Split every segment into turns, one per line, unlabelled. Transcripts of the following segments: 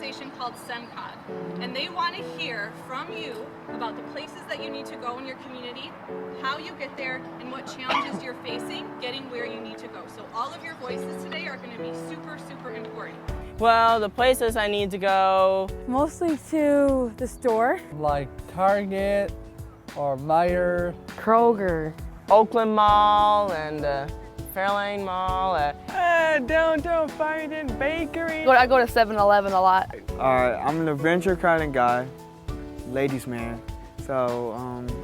organization called SEMCOG, and they want to hear from you about the places that you need to go in your community, how you get there, and what challenges you're facing getting where you need to go. So all of your voices today are going to be super, super important.
Well, the places I need to go.
Mostly to the store.
Like Target or Meijer.
Kroger.
Oakland Mall and Fairlane Mall.
Downtown Farmington Bakery.
I go to 7-Eleven a lot.
Alright, I'm an adventure kind of guy, ladies man. So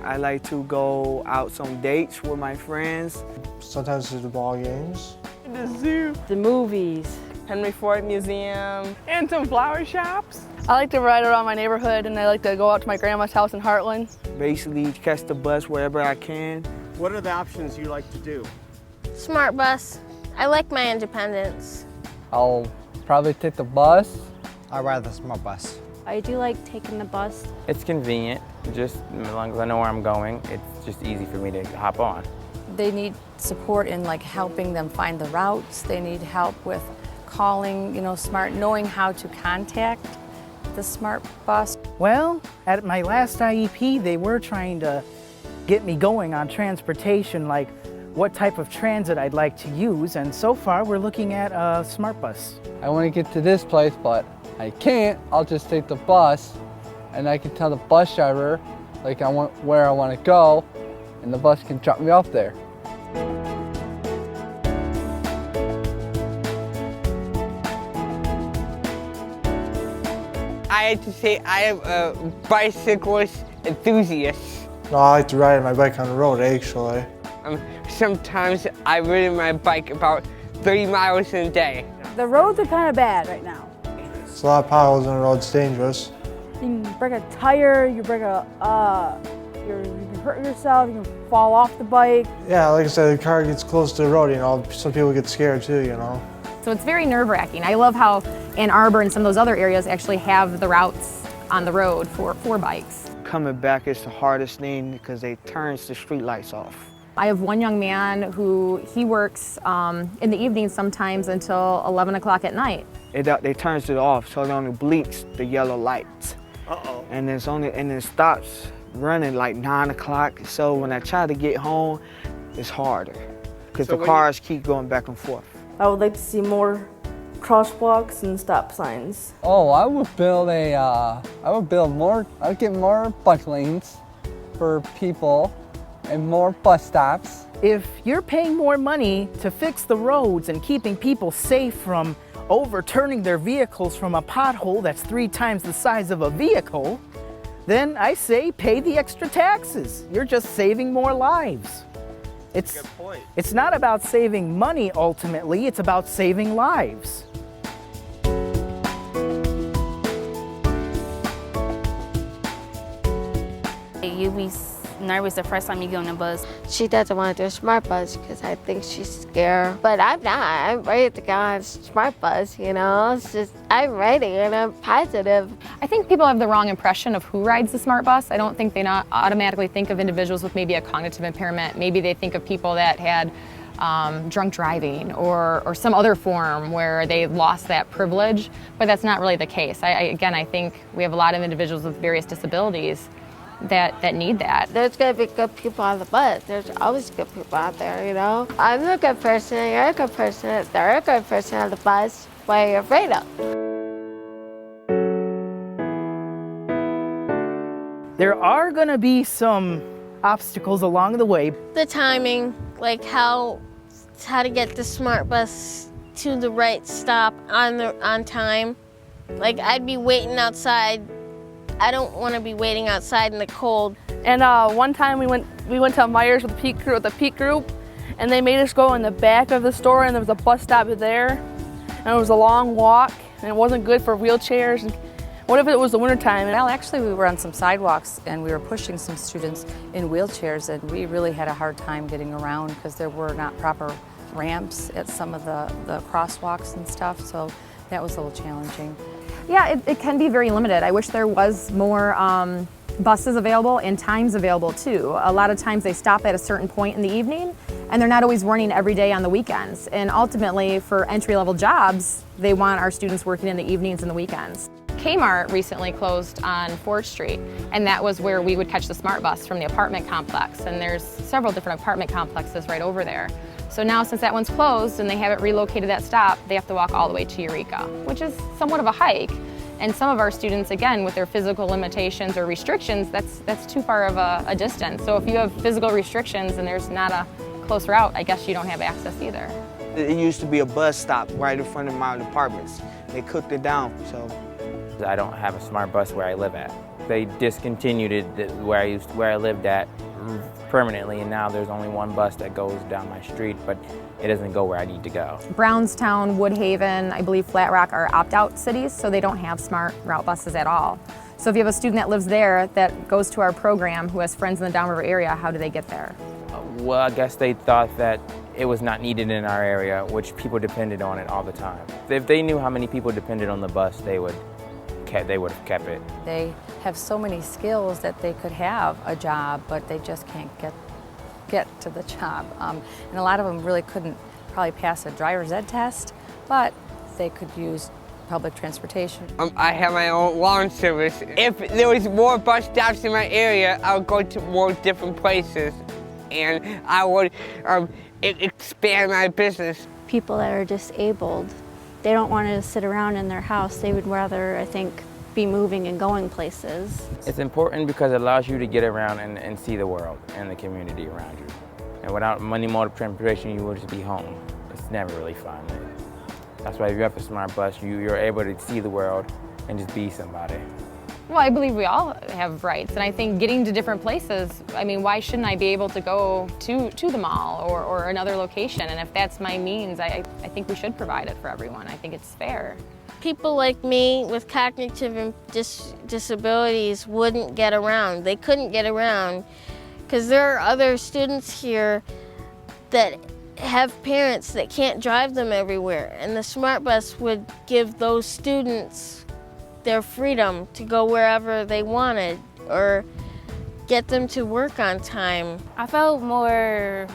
I like to go out some dates with my friends.
Sometimes to the ball games.
The zoo.
The movies.
Henry Ford Museum.
And some flower shops.
I like to ride around my neighborhood, and I like to go out to my grandma's house in Heartland.
Basically catch the bus wherever I can.
What are the options you like to do?
Smart bus. I like my independence.
I'll probably take the bus.
I ride the smart bus.
I do like taking the bus.
It's convenient, just as long as I know where I'm going, it's just easy for me to hop on.
They need support in like helping them find the routes. They need help with calling, knowing how to contact the smart bus.
Well, at my last IEP, they were trying to get me going on transportation, like what type of transit I'd like to use, and so far we're looking at a smart bus.
I want to get to this place, but I can't. I'll just take the bus, and I can tell the bus driver like where I want to go, and the bus can drop me off there.
I have to say I am a bicyclist enthusiast.
No, I like to ride my bike on the road, actually.
Sometimes I ride my bike about 30 miles in a day.
The roads are kind of bad right now.
There's a lot of potholes on the road, it's dangerous.
You can break a tire, you can hurt yourself, you can fall off the bike.
Yeah, like I said, the car gets close to the road, some people get scared too,
So it's very nerve-wracking. I love how Ann Arbor and some of those other areas actually have the routes on the road for bikes.
Coming back is the hardest thing because they turns the street lights off.
I have one young man who he works in the evenings sometimes until 11 o'clock at night.
They turns it off, so it only blinks the yellow lights.
Uh-oh.
And it stops running like 9 o'clock. So when I try to get home, it's harder because the cars keep going back and forth.
I would like to see more crosswalks and stop signs.
Oh, I would get more bike lanes for people and more bus stops.
If you're paying more money to fix the roads and keeping people safe from overturning their vehicles from a pothole that's 3 times the size of a vehicle, then I say pay the extra taxes. You're just saving more lives. It's not about saving money ultimately, it's about saving lives.
You'll be nervous the first time you get on the bus.
She doesn't want to do a smart bus because I think she's scared. But I'm not. I'm ready to go on a smart bus, It's just, I'm ready and I'm positive.
I think people have the wrong impression of who rides the smart bus. I don't think they not automatically think of individuals with maybe a cognitive impairment. Maybe they think of people that had drunk driving or some other form where they lost that privilege, but that's not really the case. I think we have a lot of individuals with various disabilities that need that.
There's going to be good people on the bus. There's always good people out there, I'm a good person, you're a good person, they're a good person on the bus. What are you afraid of?
There are going to be some obstacles along the way.
The timing, like how to get the smart bus to the right stop on time. Like I'd be waiting outside. I don't want to be waiting outside in the cold.
And one time we went to Meijer's with the Peak Group, and they made us go in the back of the store, and there was a bus stop there, and it was a long walk, and it wasn't good for wheelchairs. And what if it was the wintertime?
Well, actually, we were on some sidewalks and we were pushing some students in wheelchairs, and we really had a hard time getting around because there were not proper ramps at some of the crosswalks and stuff, so that was a little challenging.
Yeah, it can be very limited. I wish there was more buses available and times available too. A lot of times they stop at a certain point in the evening and they're not always running every day on the weekends. And ultimately for entry-level jobs, they want our students working in the evenings and the weekends. Kmart recently closed on 4th Street, and that was where we would catch the Smart Bus from the apartment complex, and there's several different apartment complexes right over there. So now since that one's closed and they haven't relocated that stop, they have to walk all the way to Eureka, which is somewhat of a hike. And some of our students, again, with their physical limitations or restrictions, that's too far of a distance. So if you have physical restrictions and there's not a close route, I guess you don't have access either.
It used to be a bus stop right in front of my apartments. They cooked it down, so.
I don't have a smart bus where I live at. They discontinued it where I lived at permanently, and now there's only one bus that goes down my street, but it doesn't go where I need to go.
Brownstown, Woodhaven, I believe Flat Rock are opt-out cities, so they don't have smart route buses at all. So if you have a student that lives there that goes to our program who has friends in the Downriver area, how do they get there?
Well, I guess they thought that it was not needed in our area, which people depended on it all the time. If they knew how many people depended on the bus, they would have kept it.
They have so many skills that they could have a job, but they just can't get to the job. And a lot of them really couldn't probably pass a driver's ed test, but they could use public transportation.
I have my own lawn service. If there was more bus stops in my area, I would go to more different places, and I would expand my business.
People that are disabled, they don't want to sit around in their house. They would rather, I think, be moving and going places.
It's important because it allows you to get around and see the world and the community around you. And without money mode of transportation, you would just be home. It's never really fun. That's why if you have a smart bus, you're able to see the world and just be somebody.
Well, I believe we all have rights, and I think getting to different places, I mean, why shouldn't I be able to go to the mall or another location? And if that's my means, I think we should provide it for everyone. I think it's fair.
People like me with cognitive disabilities wouldn't get around. They couldn't get around because there are other students here that have parents that can't drive them everywhere, and the Smart Bus would give those students their freedom to go wherever they wanted or get them to work on time.
I felt more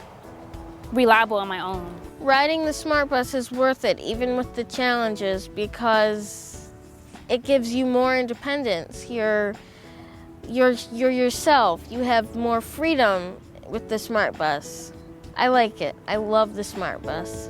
reliable on my own.
Riding the Smart Bus is worth it, even with the challenges, because it gives you more independence. You're yourself. You have more freedom with the Smart Bus. I like it. I love the Smart Bus.